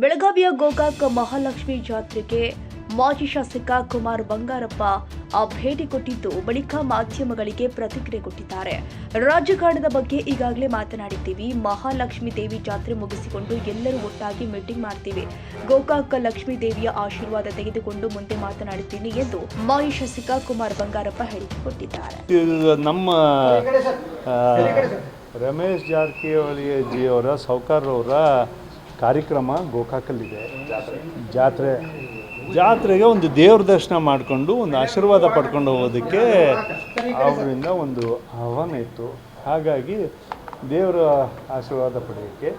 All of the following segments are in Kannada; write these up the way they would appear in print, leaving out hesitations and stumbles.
ಬೆಳಗಾವಿಯ ಗೋಕಾಕ್ ಮಹಾಲಕ್ಷ್ಮಿ ಜಾತ್ರೆಗೆ ಮಾಜಿ ಶಾಸಕ ಕುಮಾರ್ ಬಂಗಾರಪ್ಪ ಭೇಟಿ ಕೊಟ್ಟಿದ್ದು ಬಳಿಕ ಮಾಧ್ಯಮಗಳಿಗೆ ಪ್ರತಿಕ್ರಿಯೆ ಕೊಟ್ಟಿದ್ದಾರೆ. ರಾಜಕಾರಣದ ಬಗ್ಗೆ ಈಗಾಗಲೇ ಮಾತನಾಡಿದ್ದೀವಿ. ಮಹಾಲಕ್ಷ್ಮಿ ದೇವಿ ಜಾತ್ರೆ ಮುಗಿಸಿಕೊಂಡು ಎಲ್ಲರೂ ಒಟ್ಟಾಗಿ ಮೀಟಿಂಗ್ ಮಾಡ್ತೀವಿ. ಗೋಕಾಕ್ ಲಕ್ಷ್ಮೀ ದೇವಿಯ ಆಶೀರ್ವಾದ ತೆಗೆದುಕೊಂಡು ಮುಂದೆ ಮಾತನಾಡುತ್ತೀನಿ ಎಂದು ಮಾಜಿ ಶಾಸಕ ಕುಮಾರ್ ಬಂಗಾರಪ್ಪ ಹೇಳಿಕೆ ಕೊಟ್ಟಿದ್ದಾರೆ. ನಮ್ಮ ರಮೇಶ್ ಜಾರಕಿಹೊಳಿ ಜಿಯವರ ಸೌಕಾರವರ ಕಾರ್ಯಕ್ರಮ ಗೋಕಾಕಲ್ಲಿದೆ. ಜಾತ್ರೆಗೆ ಒಂದು ದೇವ್ರ ದರ್ಶನ ಮಾಡಿಕೊಂಡು ಒಂದು ಆಶೀರ್ವಾದ ಪಡ್ಕೊಂಡು ಹೋಗೋದಕ್ಕೆ ಅವರಿಂದ ಒಂದು ಆಹ್ವಾನ ಇತ್ತು. ಹಾಗಾಗಿ ದೇವರ ಆಶೀರ್ವಾದ ಪಡೆಯೋಕ್ಕೆ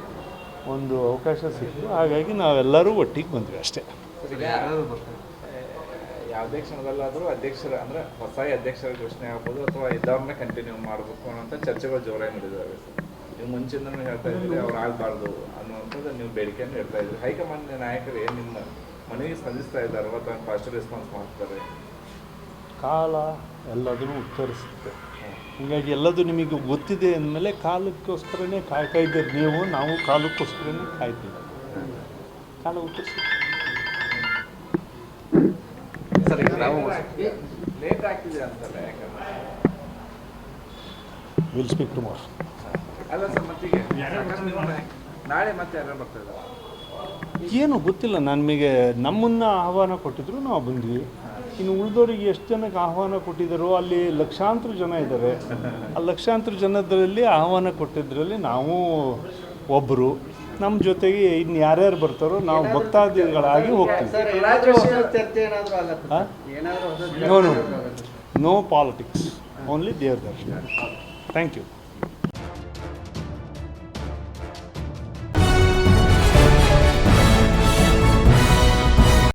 ಒಂದು ಅವಕಾಶ ಸಿಕ್ತು. ಹಾಗಾಗಿ ನಾವೆಲ್ಲರೂ ಒಟ್ಟಿಗೆ ಬಂದ್ವಿ ಅಷ್ಟೇ. ಯಾವುದೇ ಕ್ಷಣದಲ್ಲಾದರೂ ಅಧ್ಯಕ್ಷರ ಅಂದರೆ ಹೊಸ ಅಧ್ಯಕ್ಷರ ಘೋಷಣೆ ಆಗ್ಬೋದು ಅಥವಾ ಇದ್ದವ್ರನ್ನ ಕಂಟಿನ್ಯೂ ಮಾಡಬೇಕು ಅನ್ನೋಂಥ ಚರ್ಚೆಗಳು ಜೋರಾಗಿ ನಡೆದಿದ್ದಾವೆ. ನೀವು ಮುಂಚಿಂದನೂ ಹೇಳ್ತಾ ಇದ್ರಿ ಅವ್ರು ಆಗಬಾರ್ದು ಅನ್ನುವಂಥದ್ದು ನೀವು ಬೇಡಿಕೆಯನ್ನು ಹೇಳ್ತಾ ಇದ್ರಿ. ಹೈಕಮಾಂಡ್ ನಾಯಕರು ಏನು ನಿಮ್ಮ ಮನೆಗೆ ಸ್ಪಂದಿಸ್ತಾ ಇದ್ದಾರೆ ಅಥವಾ ಪಾಸಿಟಿವ್ ರೆಸ್ಪಾನ್ಸ್ ಮಾಡ್ತಾರೆ? ಕಾಲ ಎಲ್ಲದನ್ನು ಉತ್ತರಿಸುತ್ತೆ. ಹೀಗಾಗಿ ಎಲ್ಲದೂ ನಿಮಗೆ ಗೊತ್ತಿದೆ ಅಂದಮೇಲೆ ಕಾಲಕ್ಕೋಸ್ಕರನೇ ಕಾಯ್ತಾ ಇದ್ದೀರಿ ನೀವು, ನಾವು ಕಾಲಕ್ಕೋಸ್ಕರನೇ ಕಾಯ್ತೀವಿ. ಕಾಲ ಉತ್ತರಿಸುತ್ತೆ. ಸರ್, ಈಗ ನಾವು ಲೇಟ್ ಆಗ್ತಿದೆ ಅಂತಲ್ಲ, ಯಾಕಂದ್ರೆ ವಿಲ್ ಸ್ಪೀಕ್ ಟುಮಾರೋ. ಅಲ್ಲ ಸರ್, ಮತ್ತೀಗ ನಾಳೆ ಮತ್ತೆ ಯಾರು ಬರ್ತಾ ಇದ್ದಾರೆ ಏನು ಗೊತ್ತಿಲ್ಲ. ನಮಗೆ ನಮ್ಮನ್ನು ಆಹ್ವಾನ ಕೊಟ್ಟಿದ್ರು, ನಾವು ಬಂದ್ವಿ. ಇನ್ನು ಉಳಿದವರಿಗೆ ಎಷ್ಟು ಜನಕ್ಕೆ ಆಹ್ವಾನ ಕೊಟ್ಟಿದ್ದಾರೋ ಅಲ್ಲಿ ಲಕ್ಷಾಂತರ ಜನ ಇದ್ದಾರೆ. ಆ ಲಕ್ಷಾಂತರ ಜನದಲ್ಲಿ ಆಹ್ವಾನ ಕೊಟ್ಟಿದ್ರಲ್ಲಿ ನಾವು ಒಬ್ಬರು. ನಮ್ಮ ಜೊತೆಗೆ ಇನ್ನು ಯಾರ್ಯಾರು ಬರ್ತಾರೋ ನಾವು ಭಕ್ತಾದಿಗಳಾಗಿ ಹೋಗ್ತೀವಿ. ನೋ ಪಾಲಿಟಿಕ್ಸ್, ಓನ್ಲಿ ದೇವ್ರ ದರ್ಶನ. Thank you.